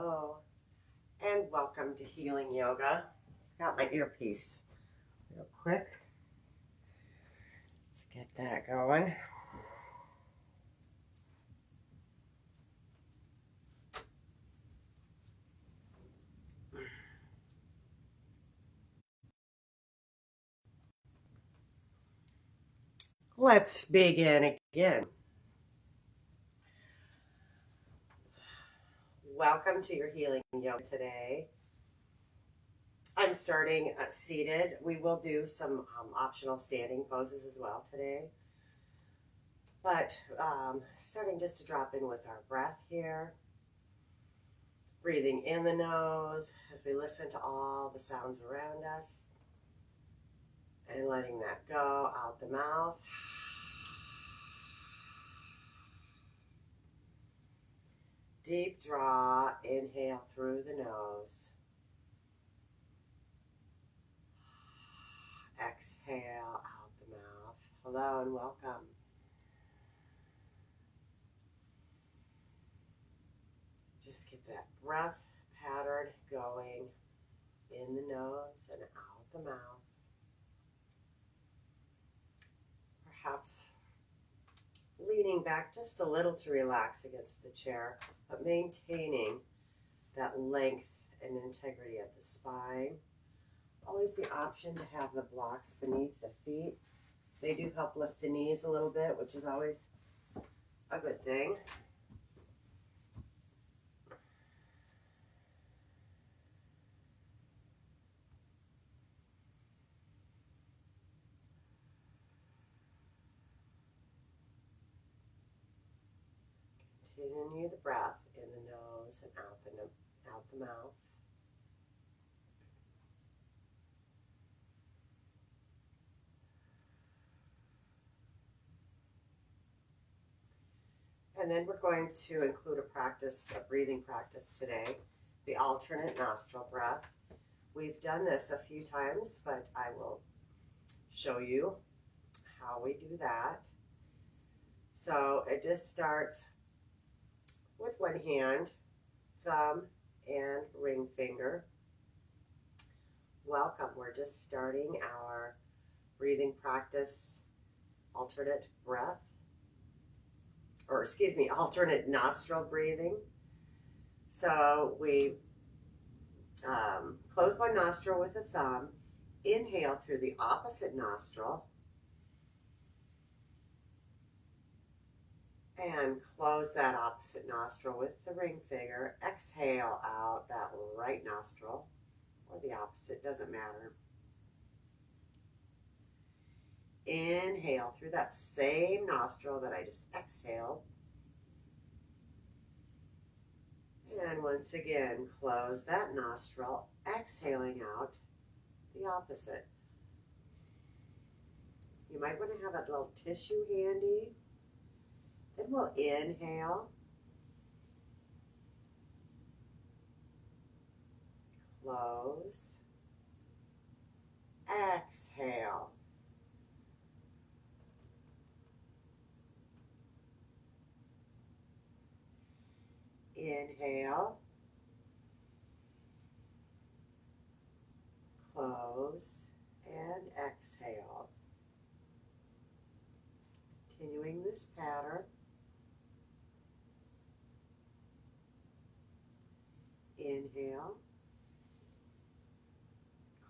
Hello, and welcome to Healing Yoga. Got my earpiece real quick. Let's get that going. Let's begin again. Welcome to your Healing Yoga today. I'm starting seated. We will do some optional standing poses as well today. But starting just to drop in with our breath here. Breathing in the nose as we listen to all the sounds around us. And letting that go out the mouth. Deep draw, inhale through the nose. Exhale out the mouth. Hello and welcome. Just get that breath pattern going in the nose and out the mouth. Perhaps leaning back just a little to relax against the chair, but maintaining that length and integrity of the spine. Always the option to have the blocks beneath the feet. They do help lift the knees a little bit, which is always a good thing. Continue the breath in the nose and out the mouth. And then we're going to include a breathing practice today, the alternate nostril breath. We've done this a few times, but I will show you how we do that. So it just starts with one hand, thumb and ring finger. Welcome. We're just starting our breathing practice, alternate nostril breathing. So we close one nostril with the thumb, inhale through the opposite nostril, and close that opposite nostril with the ring finger. Exhale out that right nostril, or the opposite, doesn't matter. Inhale through that same nostril that I just exhaled. And once again, close that nostril, exhaling out the opposite. You might want to have a little tissue handy. Then we'll inhale, close, exhale. Inhale, close, and exhale. Continuing this pattern. Inhale,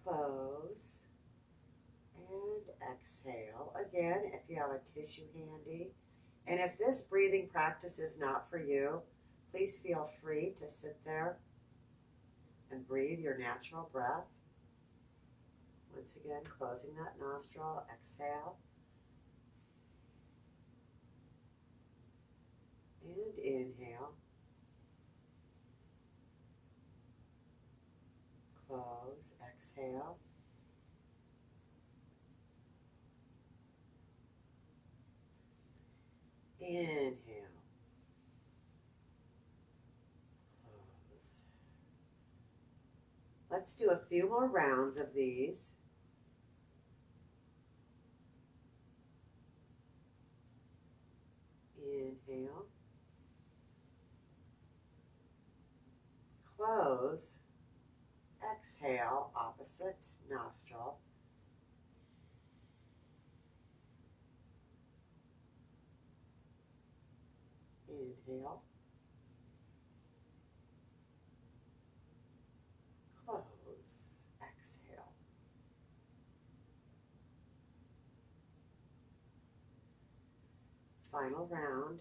close, and exhale. Again, if you have a tissue handy. And if this breathing practice is not for you, please feel free to sit there and breathe your natural breath. Once again, closing that nostril, exhale. And inhale. Close, exhale. Inhale. Close. Let's do a few more rounds of these. Inhale. close, exhale, opposite nostril. Inhale, close, exhale. Final round.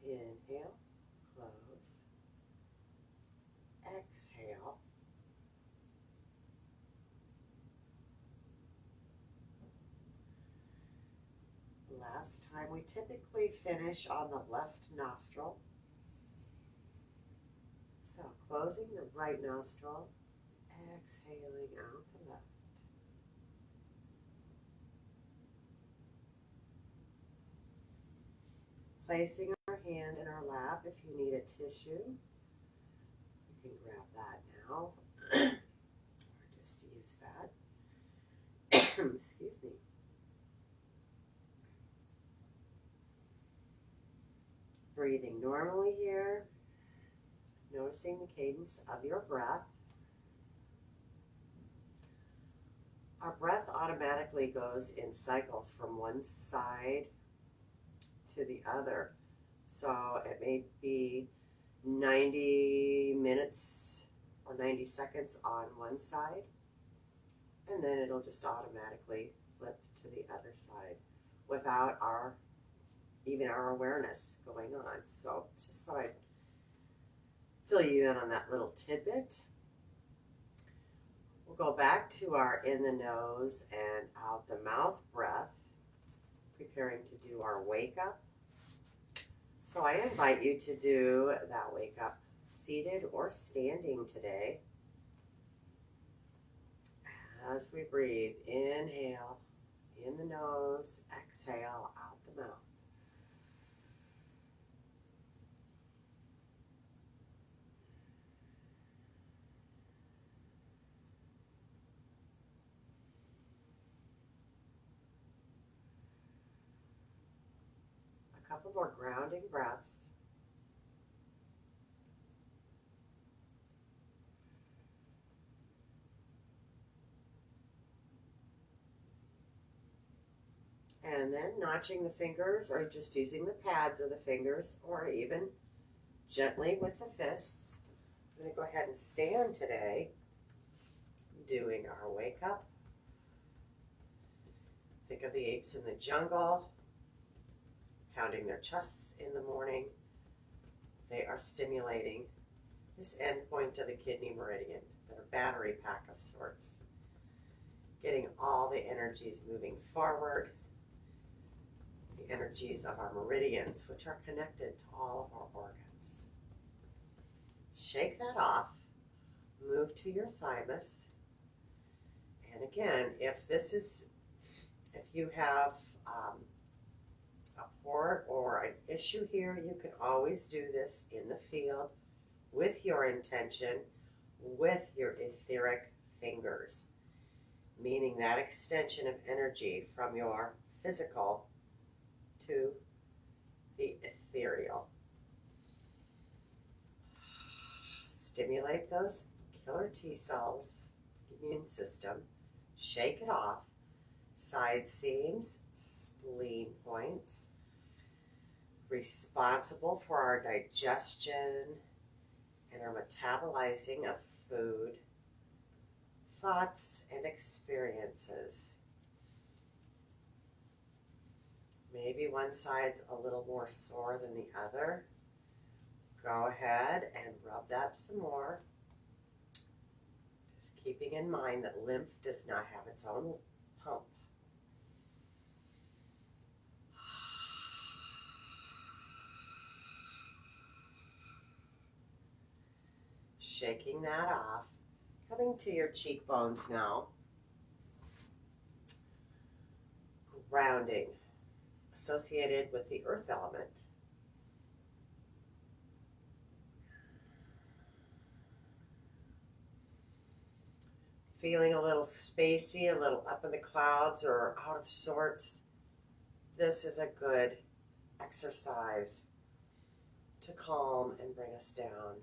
Inhale, close, exhale. Last time, we typically finish on the left nostril. So closing the right nostril, exhaling out the left. Placing our hand in our lap. If you need a tissue, you can grab that now, or just use that. Excuse me. Breathing normally here, noticing the cadence of your breath. Our breath automatically goes in cycles from one side to the other. So it may be 90 minutes or 90 seconds on one side, and then it'll just automatically flip to the other side without even our awareness going on. So just thought I'd fill you in on that little tidbit. We'll go back to our in the nose and out the mouth breath, preparing to do our wake up. So I invite you to do that wake up seated or standing today. As we breathe, inhale in the nose, exhale out the mouth. A couple more grounding breaths. And then notching the fingers, or just using the pads of the fingers, or even gently with the fists. I'm going to go ahead and stand today, doing our wake up. Think of the apes in the jungle, pounding their chests in the morning. They are stimulating this end point of the kidney meridian, their battery pack of sorts, getting all the energies moving forward, the energies of our meridians, which are connected to all of our organs. Shake that off, move to your thymus, and again, if you have a port or an issue here, you can always do this in the field with your intention, with your etheric fingers, meaning that extension of energy from your physical to the ethereal. Stimulate those killer T cells, immune system, shake it off, side seams, spleen points, responsible for our digestion and our metabolizing of food, thoughts, and experiences. Maybe one side's a little more sore than the other. Go ahead and rub that some more. Just keeping in mind that lymph does not have its own pump. Shaking that off. Coming to your cheekbones now. Grounding, associated with the earth element. Feeling a little spacey, a little up in the clouds or out of sorts, this is a good exercise. to calm and bring us down.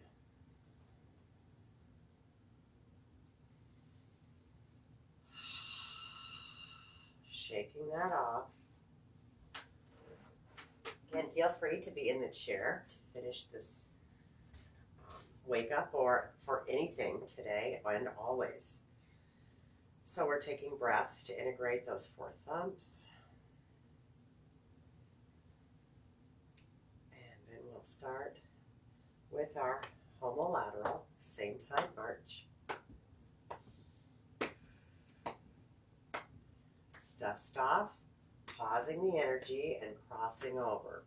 Shaking that off. Again, feel free to be in the chair to finish this wake up or for anything today and always. So we're taking breaths to integrate those 4 thumps. And then we'll start with our homolateral, same side march. Dust off, pausing the energy and crossing over.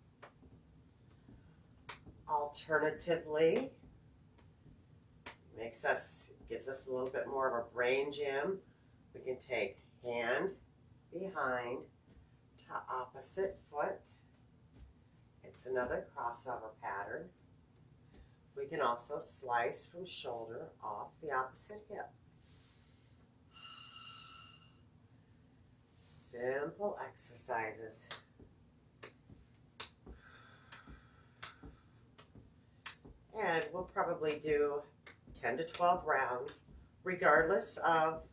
Alternatively, gives us a little bit more of a brain gym. We can take hand behind to opposite foot. It's another crossover pattern. We can also slice from shoulder off the opposite hip. Simple exercises. And we'll probably do 10 to 12 rounds, regardless of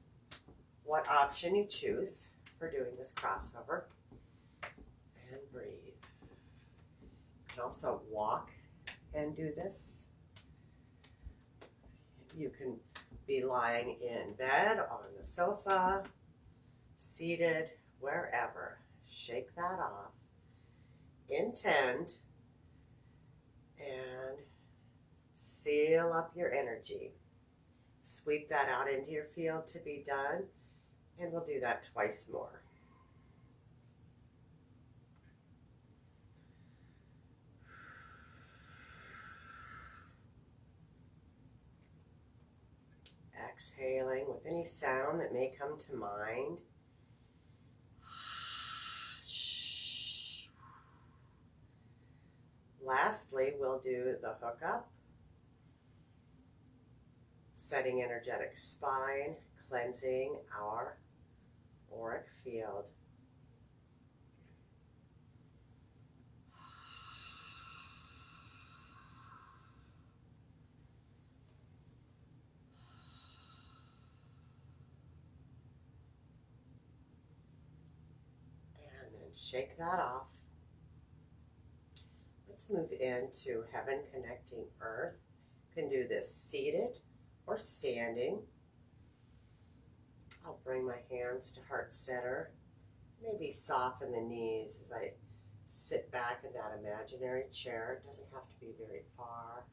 what option you choose for doing this crossover. And breathe. You can also walk and do this. You can be lying in bed, on the sofa, seated, wherever. Shake that off. Intend and seal up your energy. Sweep that out into your field to be done, and we'll do that twice more. Exhaling with any sound that may come to mind. Lastly, we'll do the hookup, setting energetic spine, cleansing our auric field. And then shake that off. Let's move into heaven connecting earth. You can do this seated or standing. I'll bring my hands to heart center. Maybe soften the knees as I sit back in that imaginary chair. It doesn't have to be very far.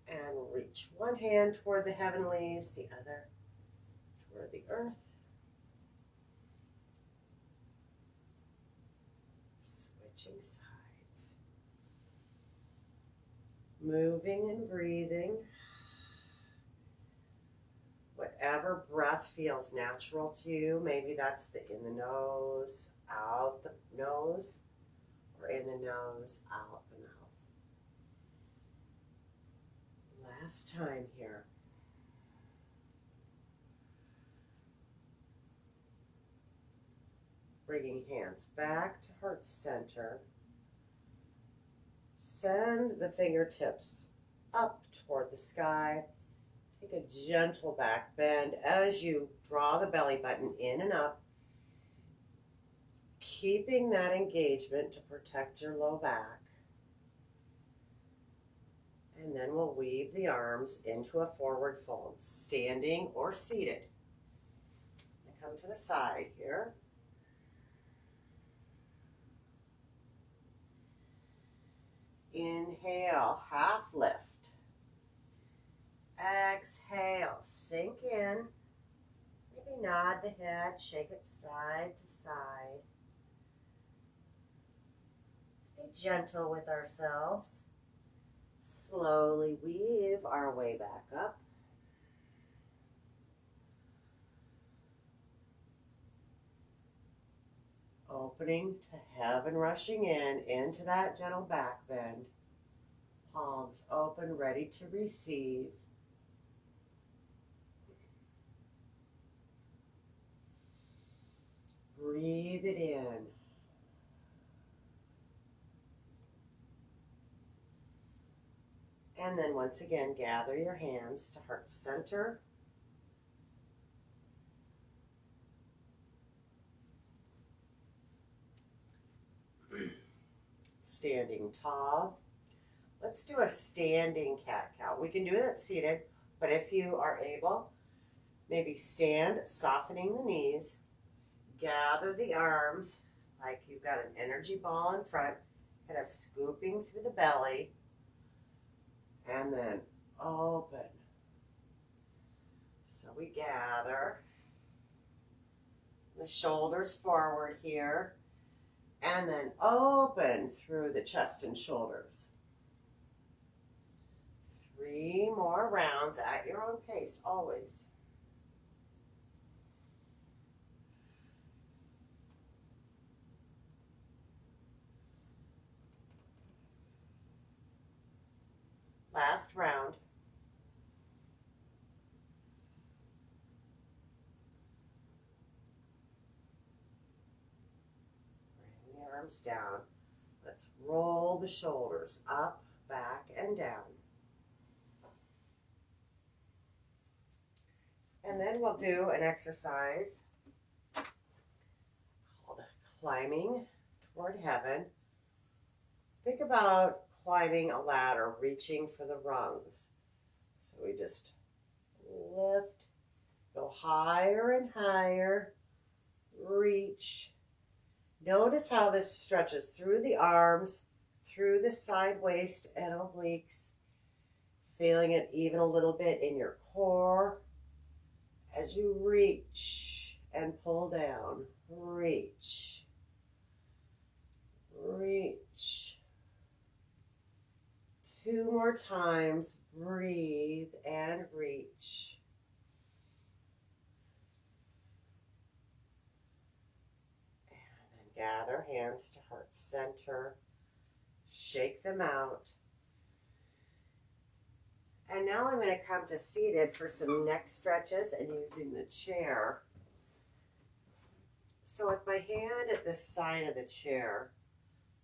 And reach one hand toward the heavenlies, the other toward the earth. Switching sides. Moving and breathing. Whatever breath feels natural to you, maybe that's the in the nose, out the nose, or in the nose, out the mouth. Last time here. Bringing hands back to heart center. Send the fingertips up toward the sky. Take a gentle back bend as you draw the belly button in and up, keeping that engagement to protect your low back. And then we'll weave the arms into a forward fold, standing or seated. I come to the side here. Inhale, half lift. Exhale, sink in. Maybe nod the head, shake it side to side. Just be gentle with ourselves. Slowly weave our way back up. Opening to heaven, rushing in, into that gentle back bend. Palms open, ready to receive. Breathe it in. And then once again, gather your hands to heart center. Standing tall. Let's do a standing cat-cow. We can do that seated, but if you are able, maybe stand, softening the knees, gather the arms like you've got an energy ball in front, kind of scooping through the belly, and then open. So we gather the shoulders forward here, and then open through the chest and shoulders. 3 more rounds at your own pace, always. Last round. Bring the arms down. Let's roll the shoulders up, back, and down. And then we'll do an exercise called climbing toward heaven. Think about climbing a ladder, reaching for the rungs. So we just lift, go higher and higher, reach. Notice how this stretches through the arms, through the side waist and obliques, feeling it even a little bit in your core as you reach and pull down. Reach, reach. 2 more times, breathe and reach. And then gather hands to heart center, shake them out. And now I'm going to come to seated for some neck stretches and using the chair. So with my hand at the side of the chair,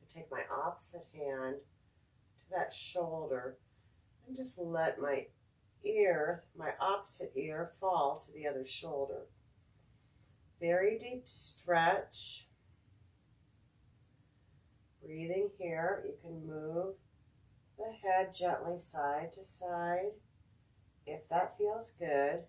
I take my opposite hand to that shoulder and just let my ear, my opposite ear, fall to the other shoulder. Very deep stretch. Breathing here, you can move the head gently side to side if that feels good.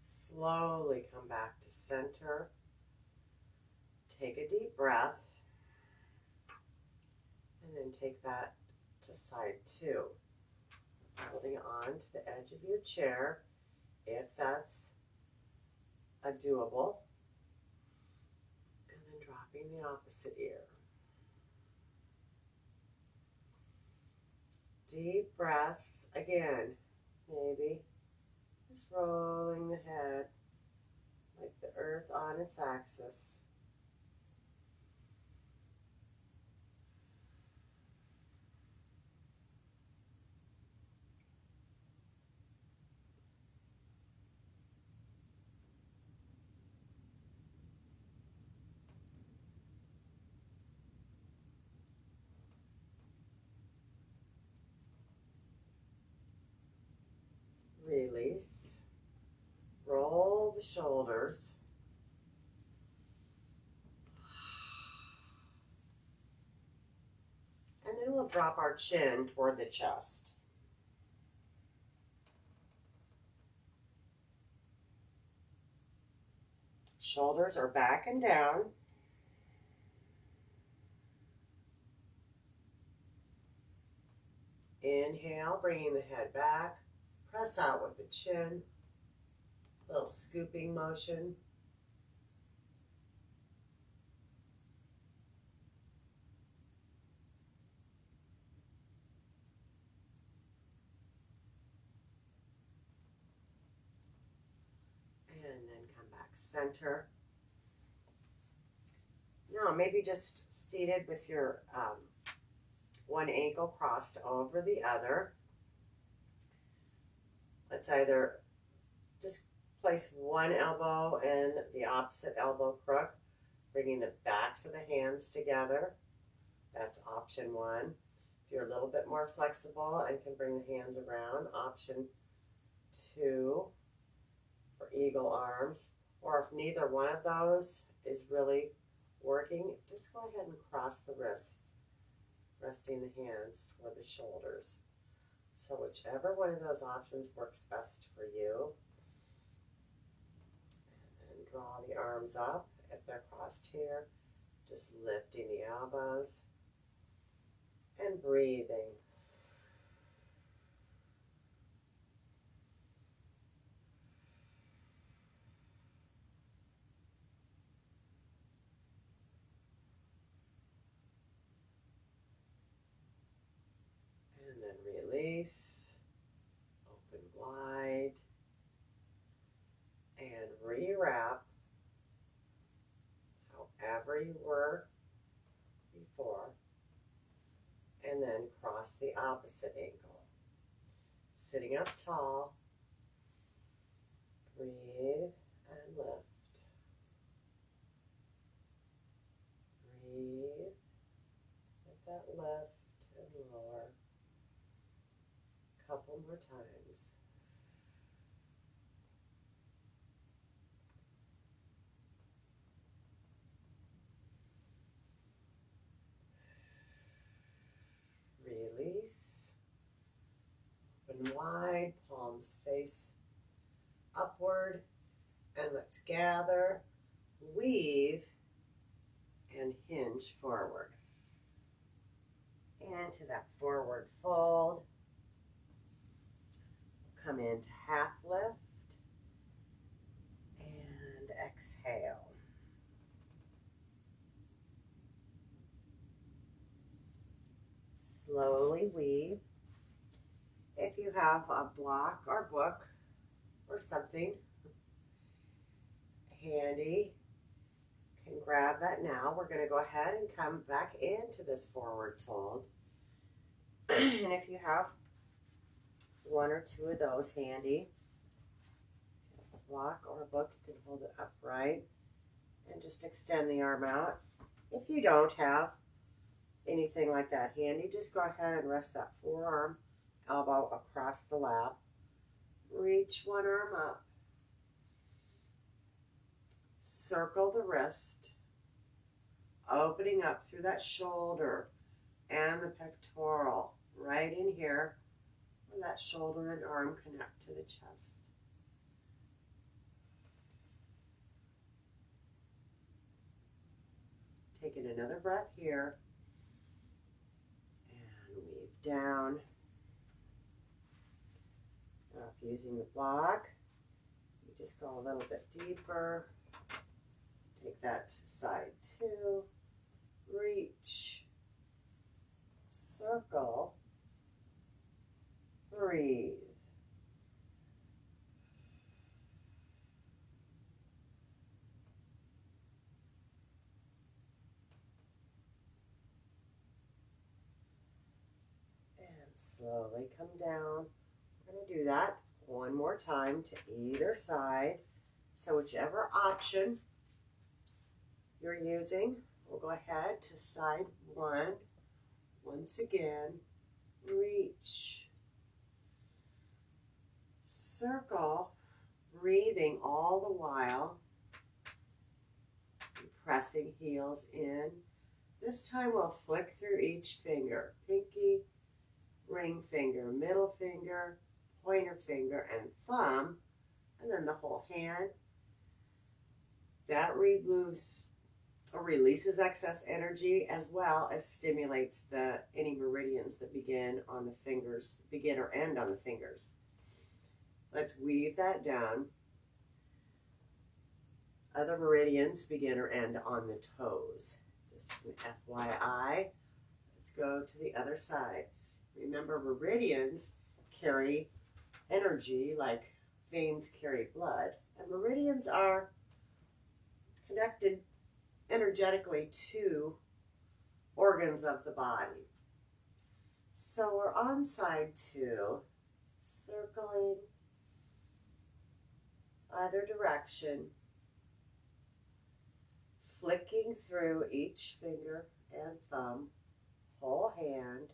Slowly come back to center. Take a deep breath. And then take that to side 2. Holding on to the edge of your chair if that's doable. And then dropping the opposite ear. Deep breaths again. Maybe just rolling the head like the earth on its axis. Release. Roll the shoulders. And then we'll drop our chin toward the chest. Shoulders are back and down. Inhale, bringing the head back. Press out with the chin. Little scooping motion. And then come back center. Now maybe just seated with your one ankle crossed over the other. let's either just place one elbow in the opposite elbow crook, bringing the backs of the hands together. That's option one. If you're a little bit more flexible and can bring the hands around, option two for eagle arms. Or if neither one of those is really working, just go ahead and cross the wrist, resting the hands toward the shoulders. So whichever one of those options works best for you. And draw the arms up. If they're crossed here, just lifting the elbows and breathing. And then release, open wide, and rewrap however you were before, and then cross the opposite ankle. Sitting up tall, breathe and lift. Breathe, let that lift and lower. Couple more times. Release. Open wide, palms face upward, and let's gather, weave, and hinge forward. Into that forward fold. Come into half lift and exhale. Slowly weave. If you have a block or book or something handy, you can grab that now. We're going to go ahead and come back into this forward fold. And if you have one or two of those handy, a block or a book, you can hold it upright and just extend the arm out. If you don't have anything like that handy, just go ahead and rest that forearm, elbow across the lap. Reach one arm up. Circle the wrist, opening up through that shoulder and the pectoral, right in here, where that shoulder and arm connect to the chest. Taking another breath here, and weave down. Now, if you're using the block, you just go a little bit deeper. Take that to side two, reach, circle, breathe. And slowly come down. We're going to do that one more time to either side. So whichever option you're using, we'll go ahead to side one. Once again, reach, circle, breathing all the while, pressing heels in. This time we'll flick through each finger, pinky, ring finger, middle finger, pointer finger, and thumb, and then the whole hand. That removes or releases excess energy, as well as stimulates any meridians that begin on the fingers, begin or end on the fingers. Let's weave that down. Other meridians begin or end on the toes. Just an FYI. Let's go to the other side. Remember, meridians carry energy like veins carry blood, and meridians are connected energetically to organs of the body. So we're on side two, circling, Other direction. Flicking through each finger and thumb, whole hand,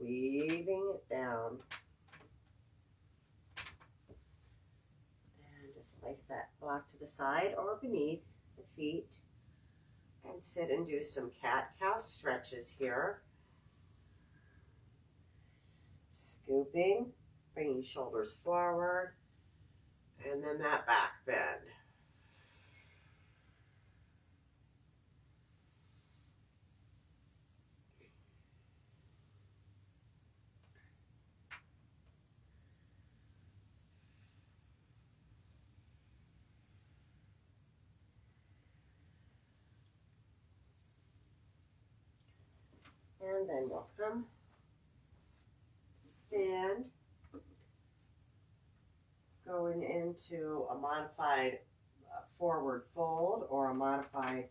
weaving it down. And just place that block to the side or beneath the feet. And sit and do some cat-cow stretches here. Scooping, bringing shoulders forward, and then that back bend. And then we'll come, stand, going into a modified forward fold or a modified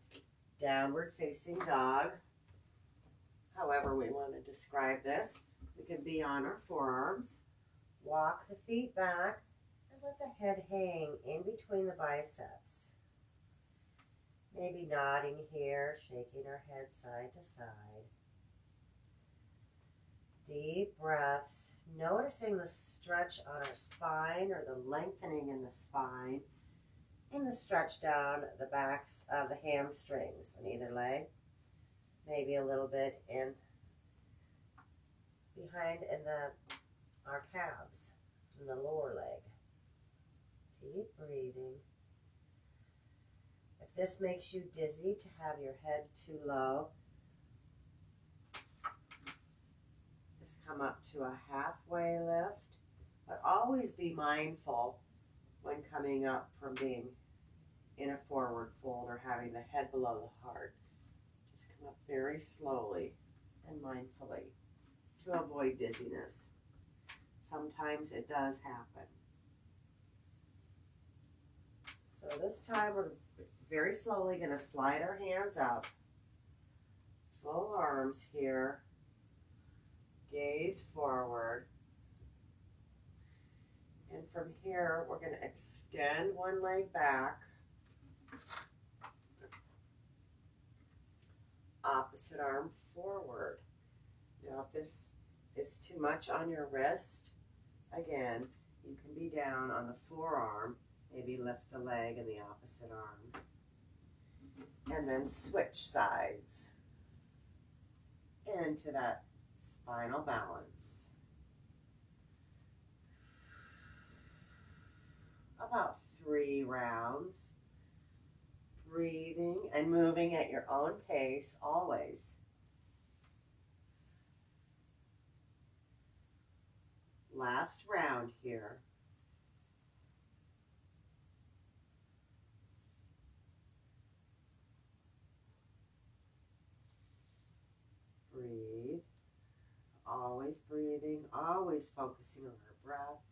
downward facing dog. However we want to describe this. We can be on our forearms, walk the feet back, and let the head hang in between the biceps. Maybe nodding here, shaking our head side to side. Deep breaths, noticing the stretch on our spine or the lengthening in the spine and the stretch down the backs of the hamstrings on either leg. Maybe a little bit in behind in our calves in the lower leg. Deep breathing. If this makes you dizzy to have your head too low, come up to a halfway lift, but always be mindful when coming up from being in a forward fold or having the head below the heart. Just come up very slowly and mindfully to avoid dizziness. Sometimes it does happen. So this time we're very slowly going to slide our hands up, full arms here. Gaze forward. And from here, we're going to extend one leg back. Opposite arm forward. Now, if this is too much on your wrist, again, you can be down on the forearm. Maybe lift the leg in the opposite arm. And then switch sides into that spinal balance. About 3 rounds. Breathing and moving at your own pace, always. Last round here. Breathe. Always breathing, always focusing on our breath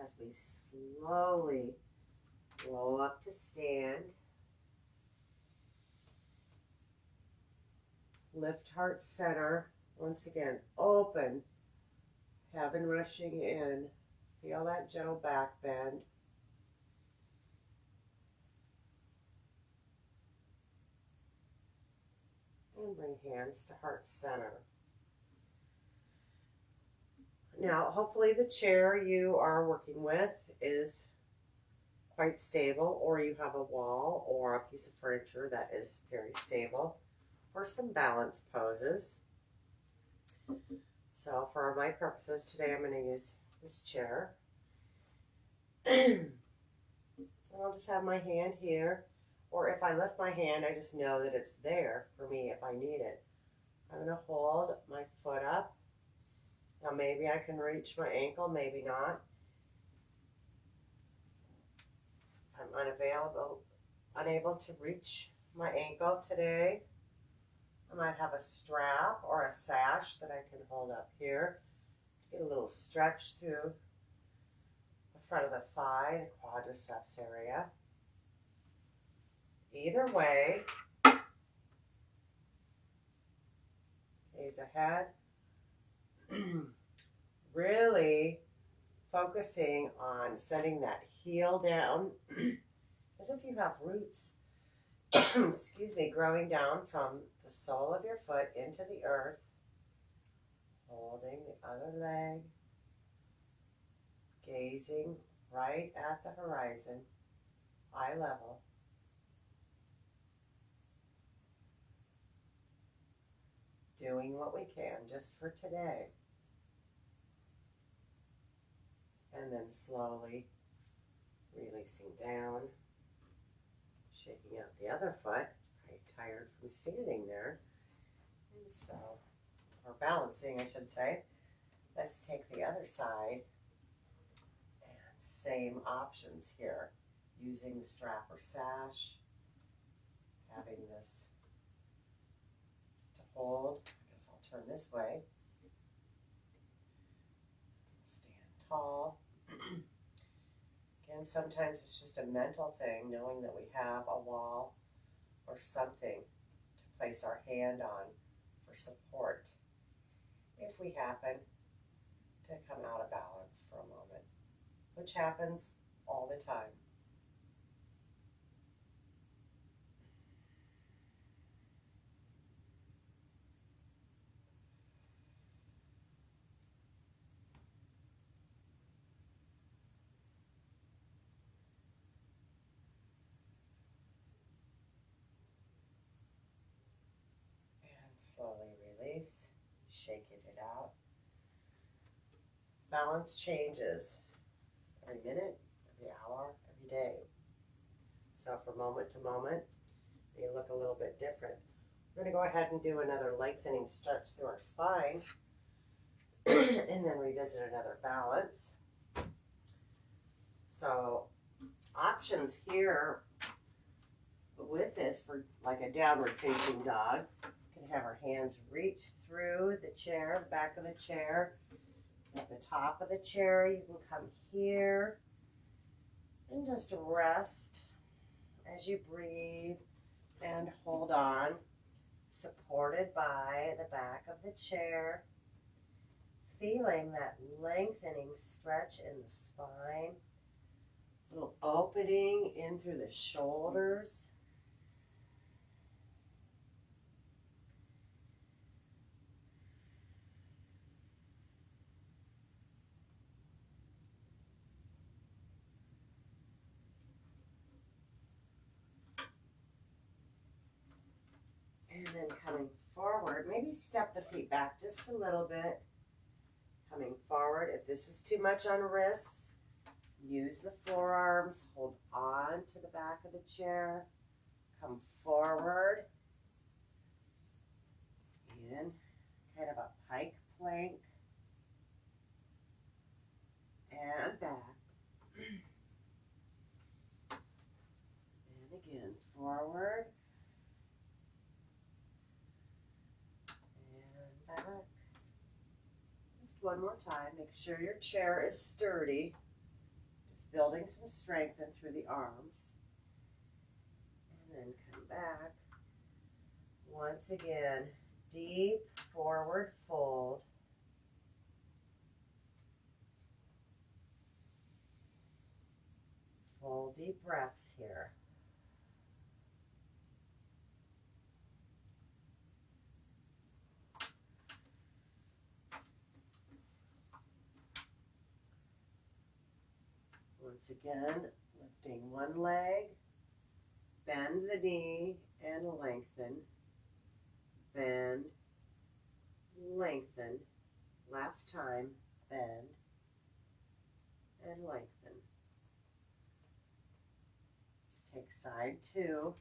as we slowly roll up to stand. Lift heart center. Once again, open. Heaven rushing in. Feel that gentle back bend. And bring hands to heart center. Now, hopefully the chair you are working with is quite stable, or you have a wall or a piece of furniture that is very stable, or some balance poses. So for my purposes today, I'm going to use this chair. And I'll just have my hand here, or if I lift my hand, I just know that it's there for me if I need it. I'm going to hold my foot up. Now maybe I can reach my ankle, maybe not. I'm unable to reach my ankle today. I might have a strap or a sash that I can hold up here. Get a little stretch through the front of the thigh, the quadriceps area. Either way, gaze ahead. Really focusing on setting that heel down as if you have roots, excuse me, growing down from the sole of your foot into the earth, holding the other leg, gazing right at the horizon, eye level. Doing what we can just for today. And then slowly releasing down, shaking out the other foot. It's probably tired from standing there. And so, or balancing, I should say. Let's take the other side. And same options here. Using the strap or sash. Having this to hold. I guess I'll turn this way. Stand tall. Again, sometimes it's just a mental thing, knowing that we have a wall or something to place our hand on for support if we happen to come out of balance for a moment, which happens all the time. Slowly release, shaking it out. Balance changes every minute, every hour, every day. So from moment to moment, they look a little bit different. We're going to go ahead and do another lengthening stretch through our spine and then revisit another balance. So options here with this for like a downward facing dog. Have our hands reach through the chair, the back of the chair. At the top of the chair, you can come here and just rest as you breathe and hold on, supported by the back of the chair. Feeling that lengthening stretch in the spine, little opening in through the shoulders. And then coming forward, maybe step the feet back just a little bit. Coming forward, if this is too much on wrists, use the forearms, hold on to the back of the chair. Come forward in kind of a pike plank and back. And again, forward. Back. Just one more time. Make sure your chair is sturdy. Just building some strength in through the arms. And then come back. Once again, deep forward fold. Full deep breaths here. Once again, lifting one leg, bend the knee and lengthen, bend, lengthen. Last time, bend and lengthen. Let's take side two.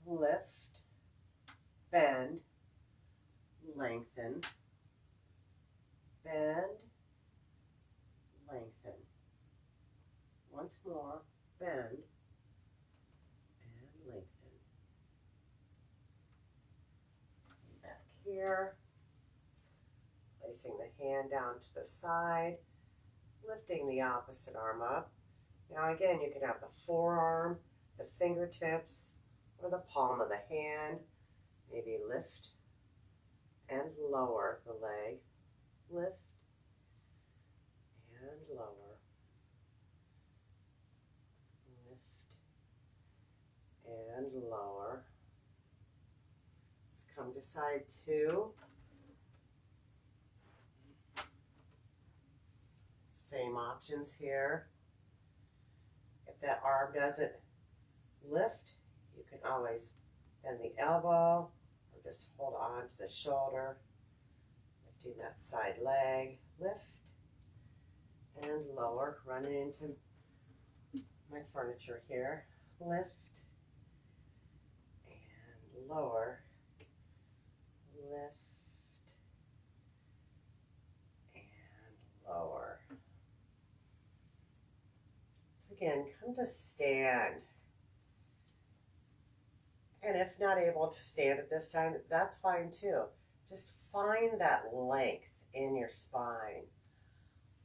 Lift, bend, lengthen, bend, lengthen. Once more, bend and lengthen. Back here, placing the hand down to the side, lifting the opposite arm up. Now again, you can have the forearm, the fingertips, or the palm of the hand. Maybe lift and lower the leg. Lift and lower. Lift and lower. Let's come to side 2. Same options here. If that arm doesn't lift, you can always bend the elbow or just hold on to the shoulder, lifting that side leg. Lift and lower, running into my furniture here. Lift and lower. Lift and lower. So again, come to stand. And if not able to stand at this time, that's fine too. Just find that length in your spine.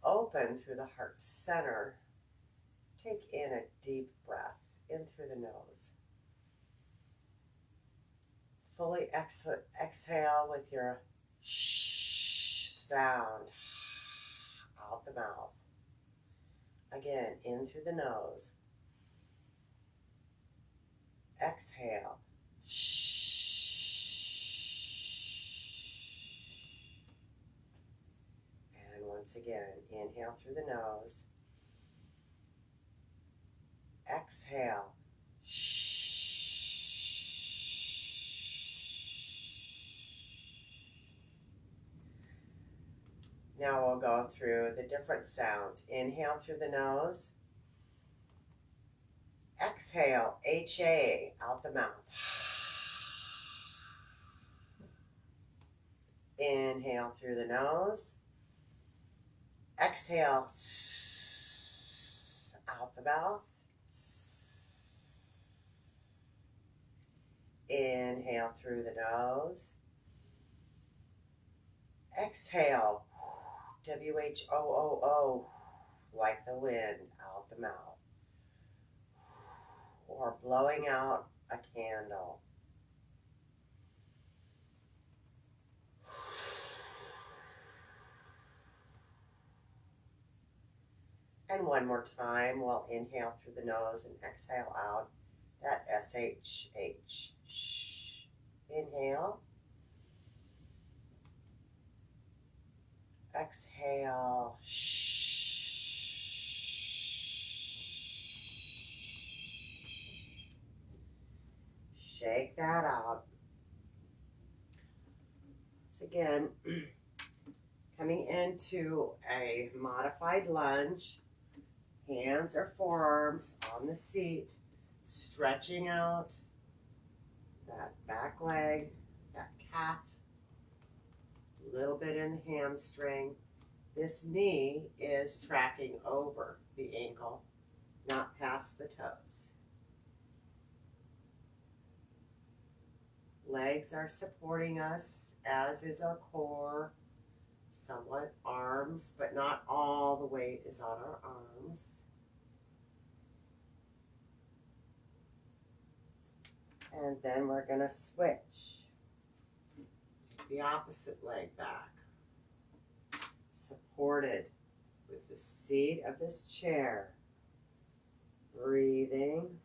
Open through the heart center. Take in a deep breath in through the nose. Fully exhale with your shh sound out the mouth. Again, in through the nose. Exhale. Shh. And once again, inhale through the nose. Exhale. Shh. Now we'll go through the different sounds. Inhale through the nose. Exhale, H-A, out the mouth. Inhale through the nose. Exhale, out the mouth. Inhale through the nose. Exhale, W-H-O-O-O, like the wind, out the mouth. Or blowing out a candle. And one more time, we'll inhale through the nose and exhale out that S-H-H. Shh. Inhale. Exhale. Shh. Shake that out. So again, coming into a modified lunge, hands or forearms on the seat, stretching out that back leg, that calf, a little bit in the hamstring. This knee is tracking over the ankle, not past the toes. Legs are supporting us, as is our core. Somewhat arms, but not all the weight is on our arms. And then we're going to switch. Take the opposite leg back. Supported with the seat of this chair. Breathing.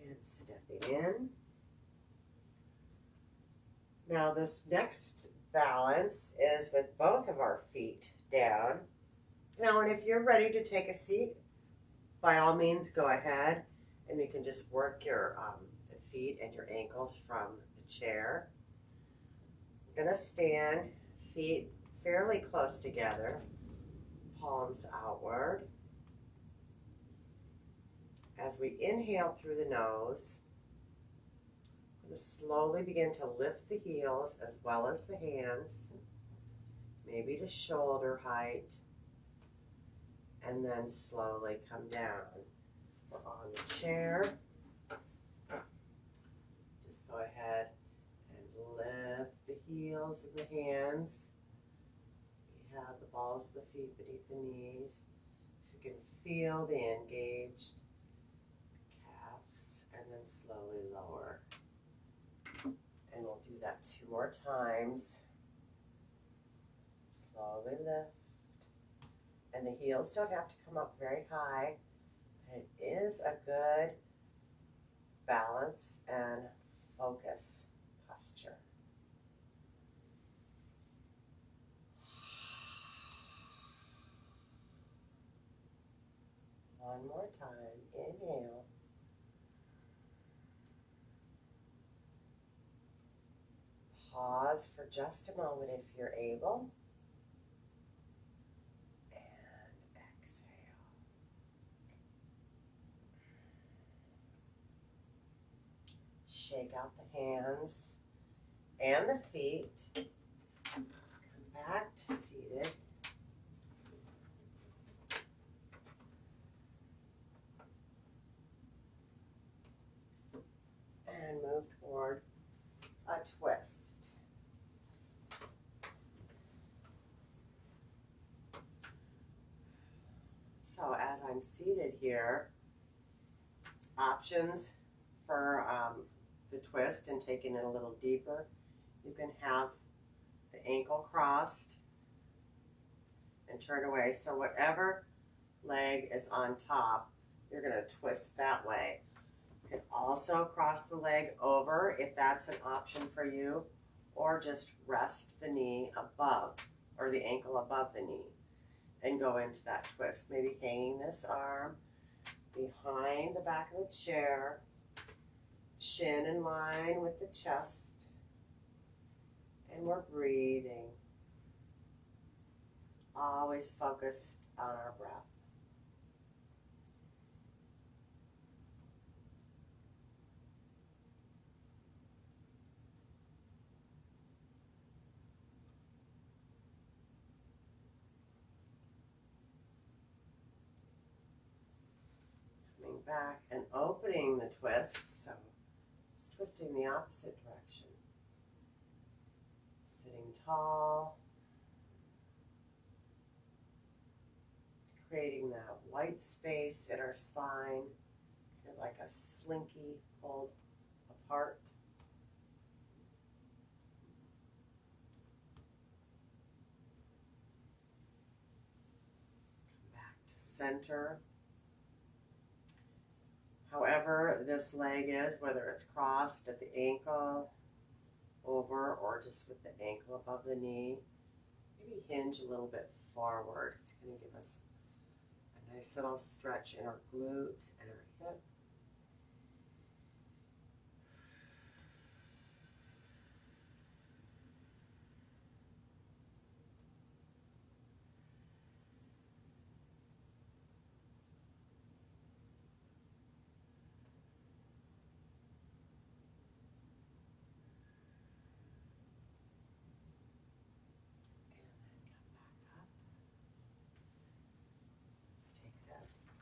And stepping in. Now this next balance is with both of our feet down. Now, and if you're ready to take a seat, by all means go ahead, and you can just work your feet and your ankles from the chair. I'm going to stand, feet fairly close together, palms outward. As we inhale through the nose, I'm going to slowly begin to lift the heels as well as the hands, maybe to shoulder height, and then slowly come down. We're on the chair. Just go ahead and lift the heels of the hands. balls of the feet beneath the knees. So you can feel the engaged calves and then slowly lower. And we'll do that 2 more times. Slowly lift. And the heels don't have to come up very high. It is a good balance and focus posture. One more time. Inhale. Pause for just a moment if you're able. And exhale. Shake out the hands and the feet. Come back to seated. And move toward a twist. So as I'm seated here, options for the twist and taking it a little deeper. You can have the ankle crossed and turn away. So whatever leg is on top, you're going to twist that way. You can also cross the leg over if that's an option for you, or just rest the knee above or the ankle above the knee and go into that twist. Maybe hanging this arm behind the back of the chair, chin in line with the chest, and we're breathing. Always focused on our breath. Coming back and opening the twist, so it's twisting the opposite direction. Sitting tall, creating that white space in our spine, kind of like a slinky pulled apart. Come back to center. However this leg is, whether it's crossed at the ankle, over, or just with the ankle above the knee, maybe hinge a little bit forward. It's going to give us a nice little stretch in our glute and our hip.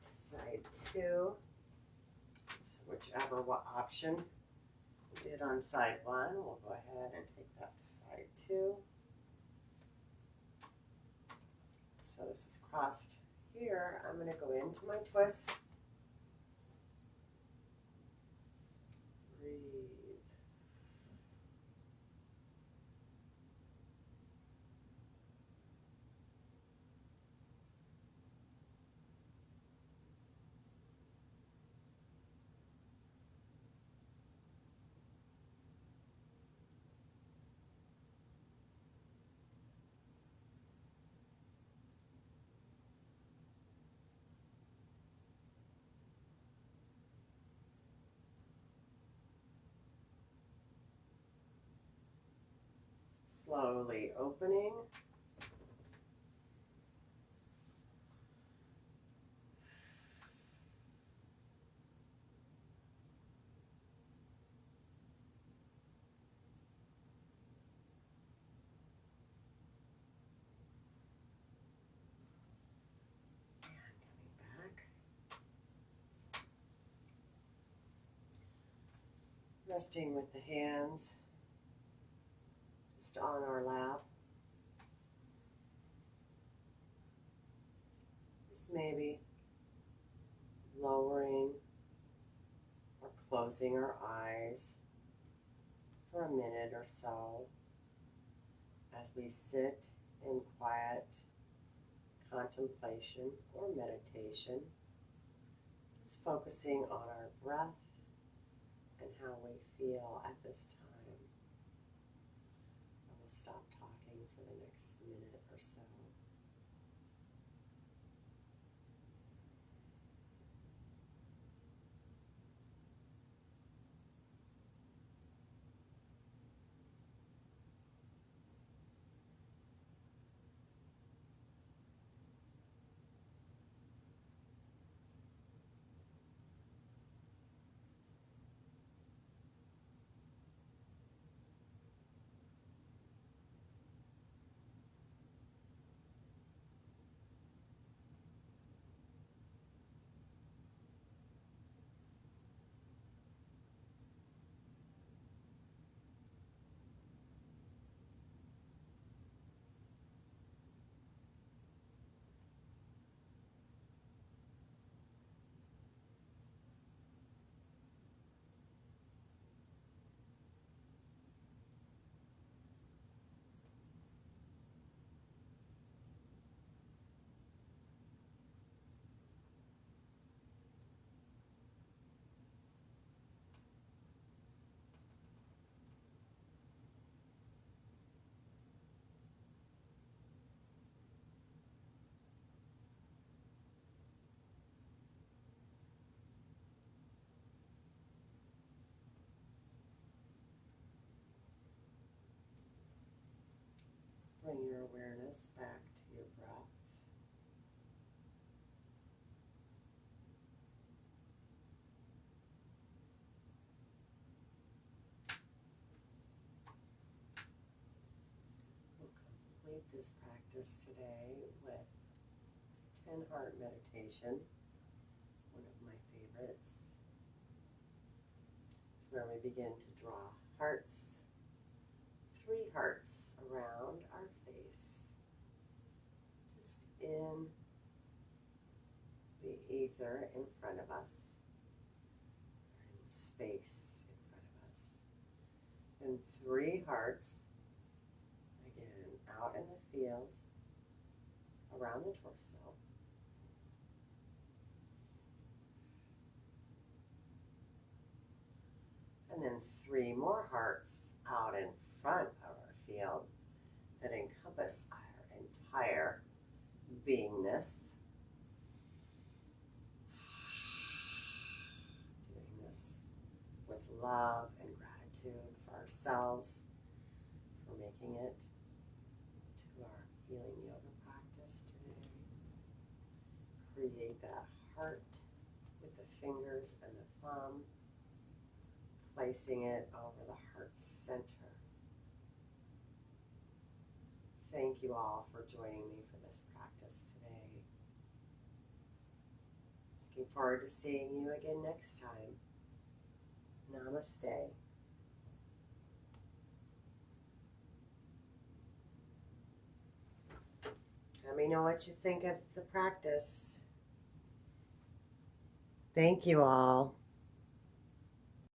Side 2, so whichever option we did on side 1, we'll go ahead and take that to side 2. So this is crossed here. I'm going to go into my twist. Breathe. Slowly opening. Resting with the hands just on our lap. Just maybe lowering or closing our eyes for a minute or so as we sit in quiet contemplation or meditation, just focusing on our breath and how we feel at this time. I will stop talking for the next minute or so. Bring your awareness back to your breath. We'll complete this practice today with 10 heart meditation, one of my favorites. It's where we begin to draw hearts, 3 hearts around our face, just in the ether in front of us, or in space in front of us. And 3 hearts, again, out in the field, around the torso. And then 3 more hearts out in front of our field that encompass our entire beingness. Doing this with love and gratitude for ourselves, for making it to our healing yoga practice today. Create that heart with the fingers and the thumb, placing it over the heart center. Thank you all for joining me for this practice today. Looking forward to seeing you again next time. Namaste. Let me know what you think of the practice. Thank you all.